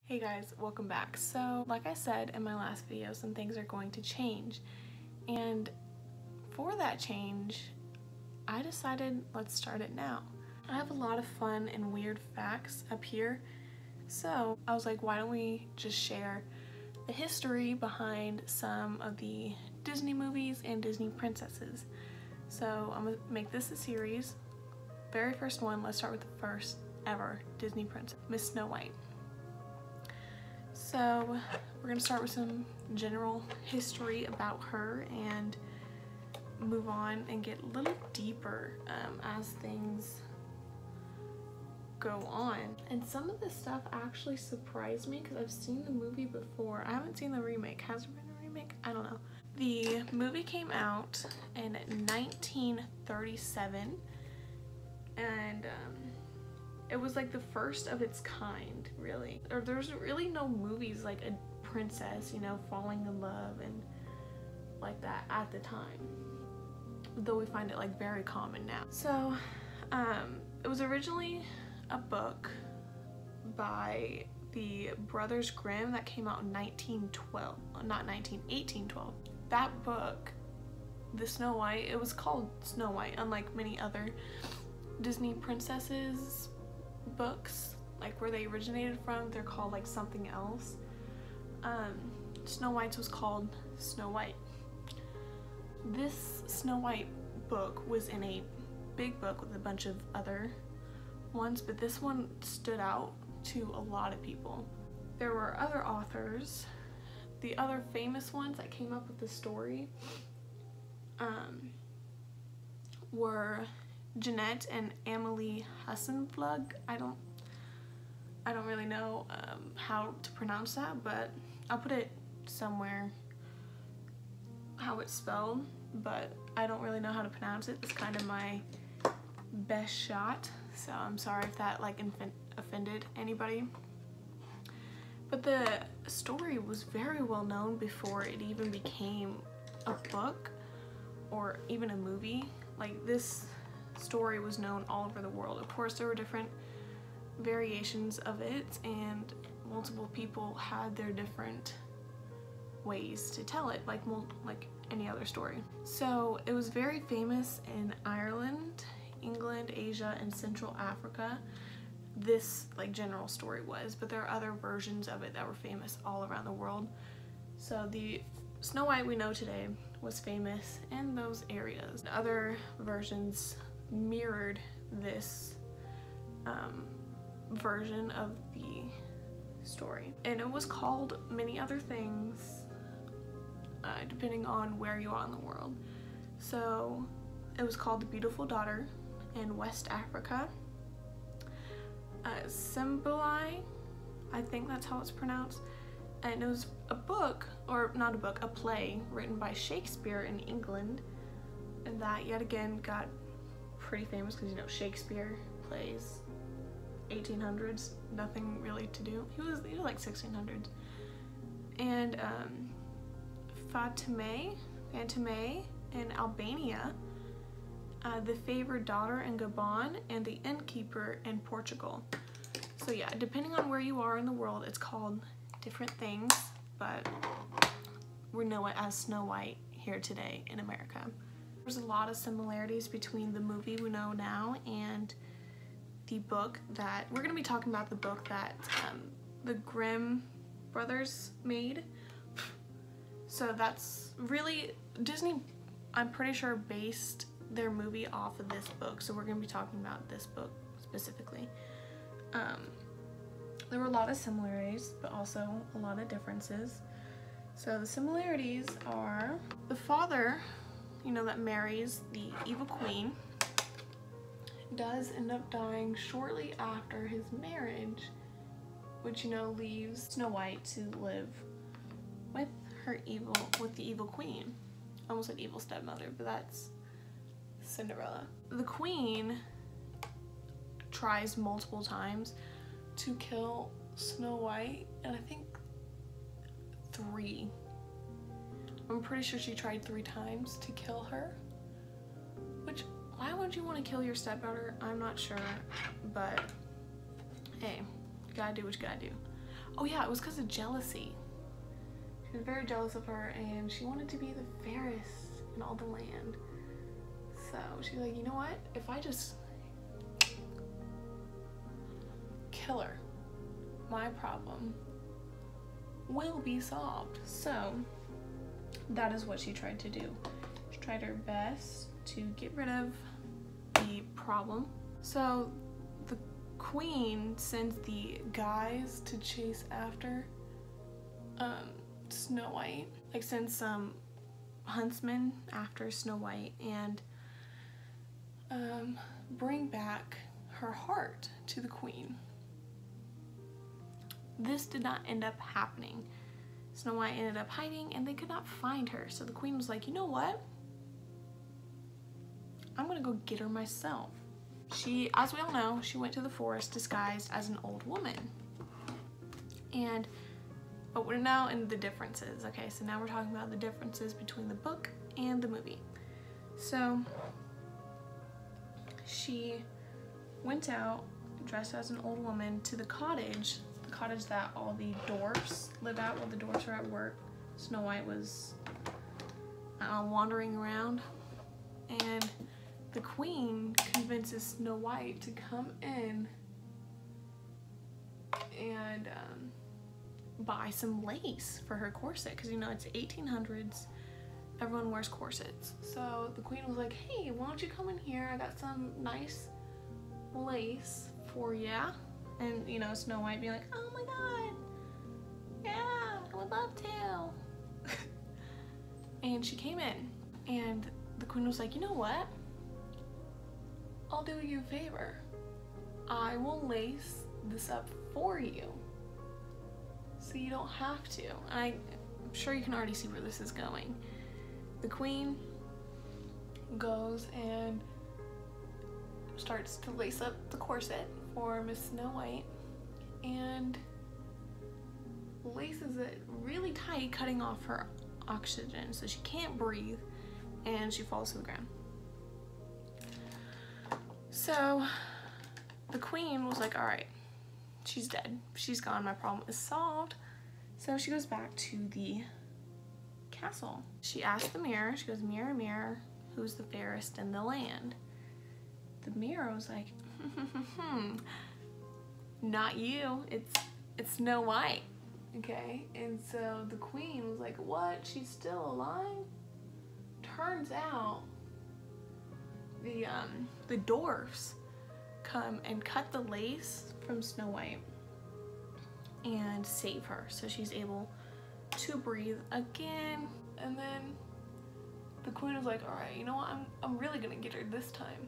Hey guys, welcome back. So like I said in my last video, some things are going to change, and for that change I decided let's start it now. I have a lot of fun and weird facts up here, so I was like, why don't we just share the history behind some of the Disney movies and Disney princesses. So I'm gonna make this a series. Very first one, let's start with the first ever Disney princess, Miss Snow White. So we're going to start with some general history about her and move on and get a little deeper as things go on. And some of this stuff actually surprised me because I've seen the movie before. I haven't seen the remake. Has there been a remake? I don't know. The movie came out in 1937 and it was like the first of its kind, really. Or there's really no movies like a princess, you know, falling in love and like that at the time. Though we find it like very common now. So it was originally a book by the Brothers Grimm that came out in 1812. That book, the Snow White, it was called Snow White, unlike many other Disney princesses books, like where they originated from, they're called like something else. Snow White's was called Snow White. This Snow White book was in a big book with a bunch of other ones, but this one stood out to a lot of people. There were other authors. The other famous ones that came up with the story were Jeanette and Amelie Hassenplug. I don't really know how to pronounce that, but I'll put it somewhere how it's spelled, but I don't really know how to pronounce it. It's kind of my best shot, so I'm sorry if that like offended anybody. But the story was very well known before it even became a book or even a movie. Like, this story was known all over the world. Of course, there were different variations of it, and multiple people had their different ways to tell it, like any other story. So it was very famous in Ireland, England, Asia, and Central Africa. This like general story was, but there are other versions of it that were famous all around the world. So the Snow White we know today was famous in those areas. Other versions mirrored this version of the story, and it was called many other things depending on where you are in the world. So it was called The Beautiful Daughter in West Africa, Symboli, I think that's how it's pronounced, and it was a book, or not a book, a play written by Shakespeare in England, and that yet again got pretty famous because, you know, Shakespeare plays 1800s, nothing really to do. He was like 1600s. And Fatime in Albania, The Favored Daughter in Gabon, and The Innkeeper in Portugal. So yeah, depending on where you are in the world, it's called different things, but we know it as Snow White here today in America. There's a lot of similarities between the movie we know now and the book that we're going to be talking about, the book that the Grimm brothers made. So that's really, Disney, I'm pretty sure, based their movie off of this book, so we're going to be talking about this book specifically. There were a lot of similarities, but also a lot of differences. So the similarities are the father, you know, that marries the evil queen, does end up dying shortly after his marriage, which, you know, leaves Snow White to live with the evil queen. I almost said evil stepmother, but that's Cinderella. The queen tries multiple times to kill Snow White, and I think 3. I'm pretty sure she tried 3 times to kill her, which, why would you want to kill your stepdaughter? I'm not sure, but hey, you gotta do what you gotta do. Oh yeah, it was because of jealousy. She was very jealous of her, and she wanted to be the fairest in all the land. So she's like, you know what? If I just kill her, my problem will be solved. So that is what she tried to do. She tried her best to get rid of the problem. So the queen sends the guys to chase after Snow White, like sends some huntsmen after Snow White and bring back her heart to the queen. This did not end up happening. Snow White ended up hiding and they could not find her. So the queen was like, you know what? I'm gonna go get her myself. She, as we all know, she went to the forest disguised as an old woman. But we're now in the differences. Okay, so now we're talking about the differences between the book and the movie. So she went out dressed as an old woman to the cottage that all the dwarfs live at while the dwarfs are at work. Snow White was wandering around, and the queen convinces Snow White to come in and buy some lace for her corset, because you know it's 1800s, everyone wears corsets. So the queen was like, hey, why don't you come in here, I got some nice lace for ya. And you know, Snow White being like, oh my god, yeah, I would love to. And she came in and the queen was like, you know what, I'll do you a favor, I will lace this up for you so you don't have to. I'm sure you can already see where this is going. The queen goes and starts to lace up the corset for Miss Snow White and laces it really tight, cutting off her oxygen so she can't breathe and she falls to the ground. So the queen was like, all right, she's dead, she's gone, my problem is solved. So she goes back to the castle. She asked the mirror, she goes, mirror, mirror, who's the fairest in the land? The mirror was like, not you, it's Snow White. Okay, and so the queen was like, what, she's still alive? Turns out the dwarfs come and cut the lace from Snow White and save her, so she's able to breathe again. And then the queen was like, all right, you know what, I'm really gonna get her this time.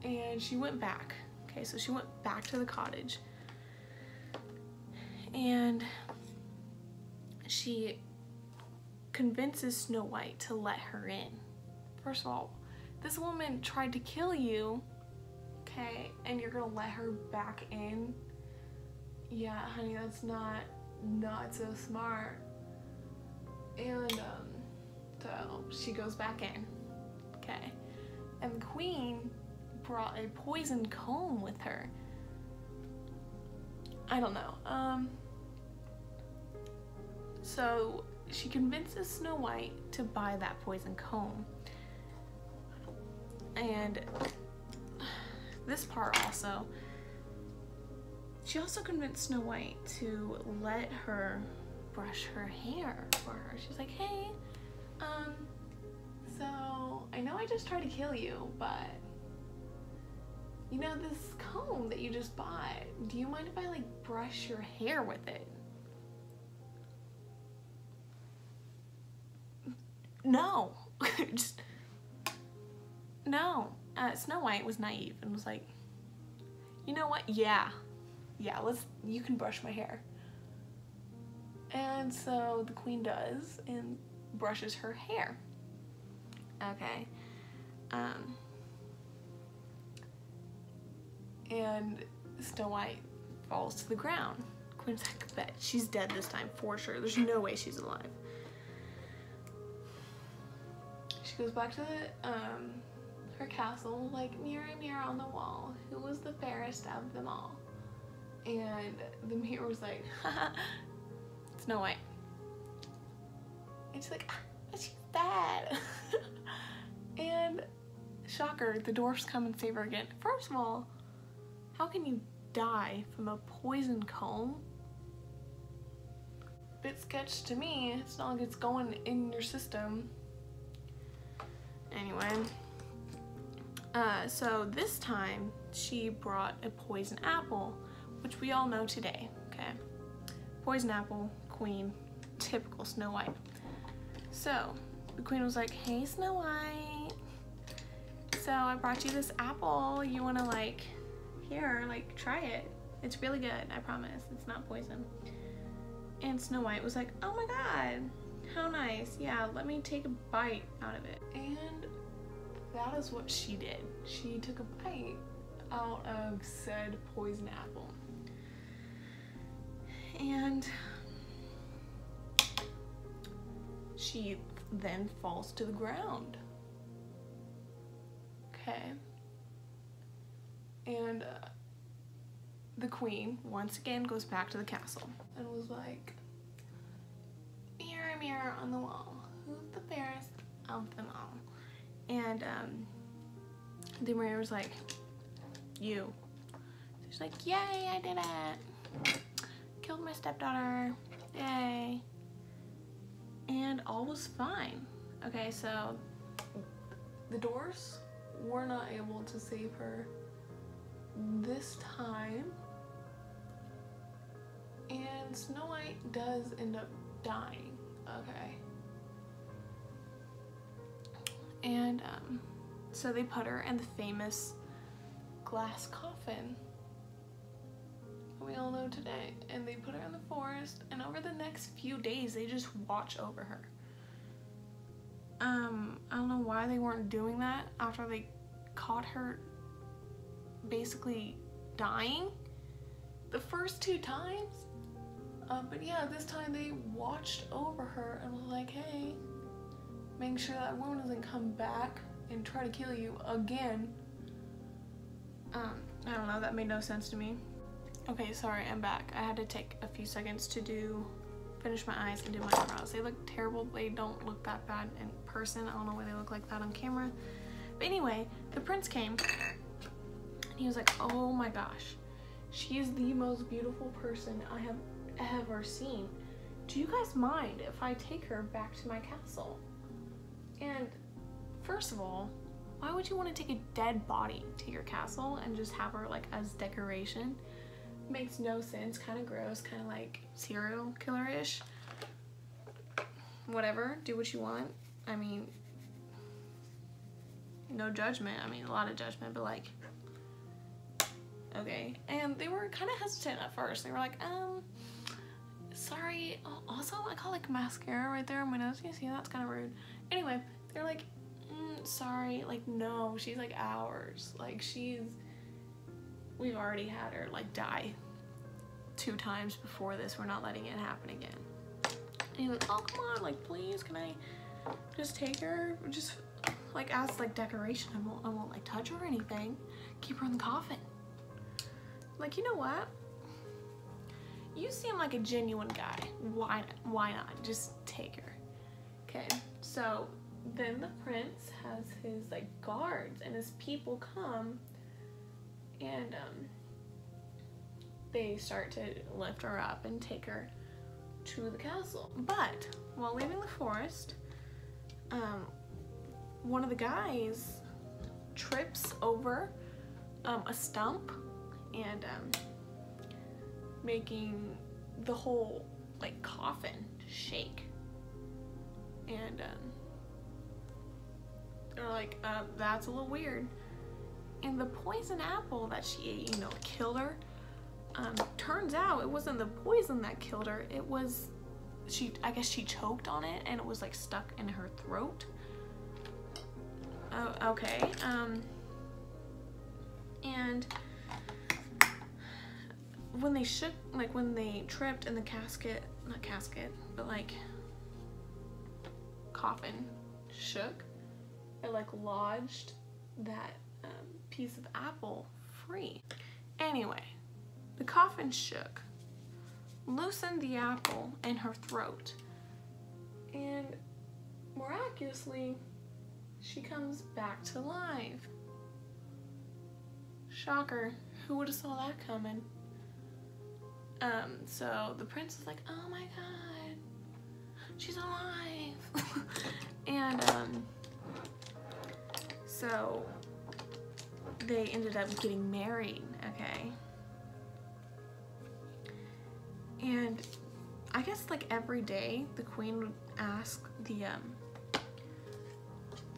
And she went back. Okay, so she went back to the cottage and she convinces Snow White to let her in. First of all, this woman tried to kill you, okay, and you're gonna let her back in? Yeah, honey, that's not so smart. And so she goes back in, okay, and the queen brought a poison comb with her. I don't know. So she convinces Snow White to buy that poison comb. And this part also, she also convinced Snow White to let her brush her hair for her. She's like, hey, so I know I just tried to kill you, but you know this comb that you just bought, do you mind if I like brush your hair with it? No. Just no. Snow White was naive and was like, you know what, yeah, you can brush my hair. And so the queen does and brushes her hair. Okay. And Snow White falls to the ground. Queen's like, bet she's dead this time for sure. There's no way she's alive. She goes back to the, her castle, like, mirror, mirror on the wall, who was the fairest of them all? And the mirror was like, haha, Snow White. And she's like, ah, she's bad. And shocker, the dwarfs come and save her again. First of all, how can you die from a poison comb? Bit sketch to me. It's not like it's going in your system. Anyway, so this time she brought a poison apple, which we all know today, okay? Poison apple, queen, typical Snow White. So the queen was like, hey Snow White, so I brought you this apple. You wanna like, here, like try it. It's really good, I promise. It's not poison. And Snow White was like, oh my god, how nice. Yeah, let me take a bite out of it. And that is what she did. She took a bite out of said poison apple. And she then falls to the ground. Okay. And the queen once again goes back to the castle and was like, mirror, mirror on the wall, who's the fairest of them all? And the mirror was like, you. She's like, yay, I did it. Killed my stepdaughter, yay. And all was fine. Okay, so the dwarfs were not able to save her this time. And Snow White does end up dying, okay? And so they put her in the famous glass coffin we all know today, and they put her in the forest, and over the next few days they just watch over her. I don't know why they weren't doing that after they caught her basically dying the first 2 times. But yeah, this time they watched over her and was like, hey, making sure that woman doesn't come back and try to kill you again. I don't know, that made no sense to me. Okay, sorry, I'm back. I had to take a few seconds to finish my eyes and do my eyebrows. They look terrible. They don't look that bad in person. I don't know why they look like that on camera. But anyway, the prince came and he was like, oh my gosh, she is the most beautiful person I have ever seen. Do you guys mind if I take her back to my castle? And first of all, why would you want to take a dead body to your castle and just have her like as decoration? Makes no sense, kind of gross, kind of like serial killer-ish. Whatever, do what you want. I mean, no judgment. I mean, a lot of judgment, but like, okay. And they were kind of hesitant at first. They were like, sorry. Also, I got like mascara right there on my nose. You see, that's kind of rude. Anyway, they're like, sorry, like, no, she's like ours. Like, we've already had her like die 2 times before this. We're not letting it happen again. And he's like, oh, come on, like, please, can I just take her? Just like as like decoration. I won't like touch her or anything. Keep her in the coffin. Like, you know what? You seem like a genuine guy. Why not? Just take her. Okay, so then the prince has his like guards and his people come and they start to lift her up and take her to the castle. But while leaving the forest, one of the guys trips over a stump and making the whole like coffin shake. And they're like, that's a little weird. And the poison apple that she ate, you know, killed her. Turns out it wasn't the poison that killed her. It was, I guess she choked on it and it was like stuck in her throat. Oh, okay. And when they shook, like when they tripped and the casket, not casket, but like coffin shook, it like lodged that piece of apple free. Anyway, The coffin shook, loosened the apple in her throat, and miraculously, she comes back to life. Shocker, who would have saw that coming? So the prince was like, oh my god, she's alive. And so they ended up getting married, okay? And I guess like every day the queen would ask the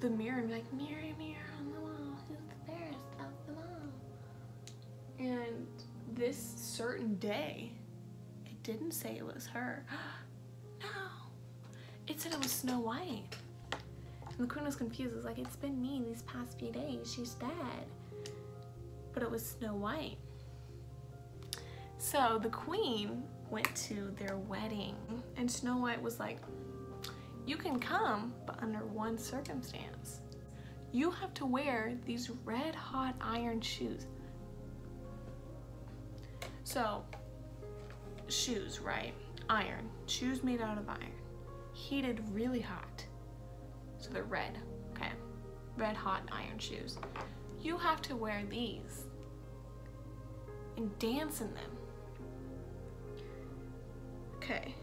mirror and be like, mirror, mirror on the wall, who's the fairest of them all? And this certain day, it didn't say it was her. No, it said it was Snow White. And the queen was confused. It was like, it's been me these past few days. She's dead. But it was Snow White. So the queen went to their wedding, and Snow White was like, you can come, but under one circumstance. You have to wear these red hot iron shoes. So, shoes, right? Iron. Shoes made out of iron. Heated really hot. So they're red, okay? Red hot iron shoes. You have to wear these and dance in them. Okay.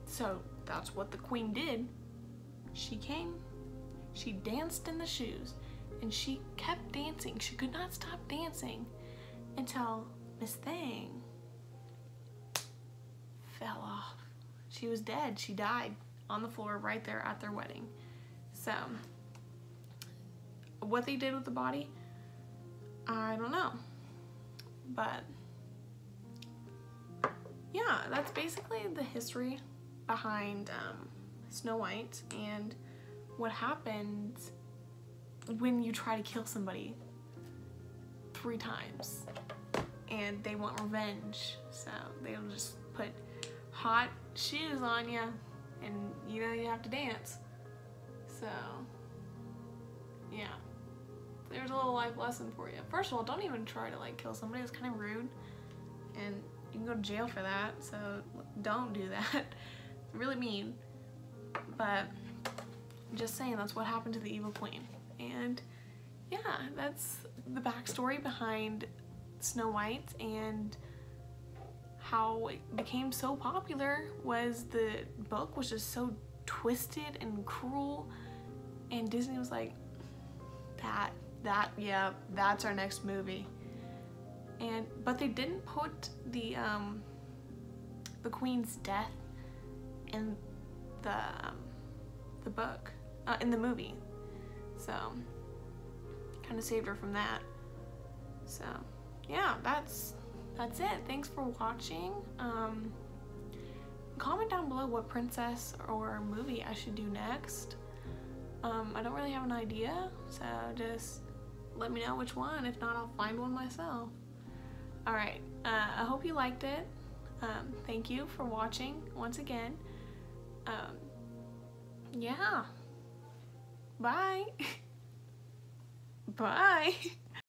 So that's what the queen did. She came, she danced in the shoes, and she kept dancing. She could not stop dancing until Miss Thing fell off. She was dead. She died on the floor right there at their wedding. So what they did with the body, I don't know. But yeah, that's basically the history behind Snow White and what happens when you try to kill somebody 3 times and they want revenge. So they'll just put hot shoes on you and you know you have to dance. So yeah, there's a little life lesson for you. First of all, don't even try to like kill somebody. It's kind of rude and you can go to jail for that, so don't do that. It's really mean. But I'm just saying, that's what happened to the evil queen. And yeah, that's the backstory behind Snow White, and how it became so popular was the book was just so twisted and cruel, and Disney was like, yeah, that's our next movie. But they didn't put the queen's death in the book, in the movie. So kind of saved her from that. So yeah, that's it. Thanks for watching. Comment down below what princess or movie I should do next. I don't really have an idea, so just let me know which one. If not, I'll find one myself. Alright, I hope you liked it. Thank you for watching once again. Yeah. Bye. Bye.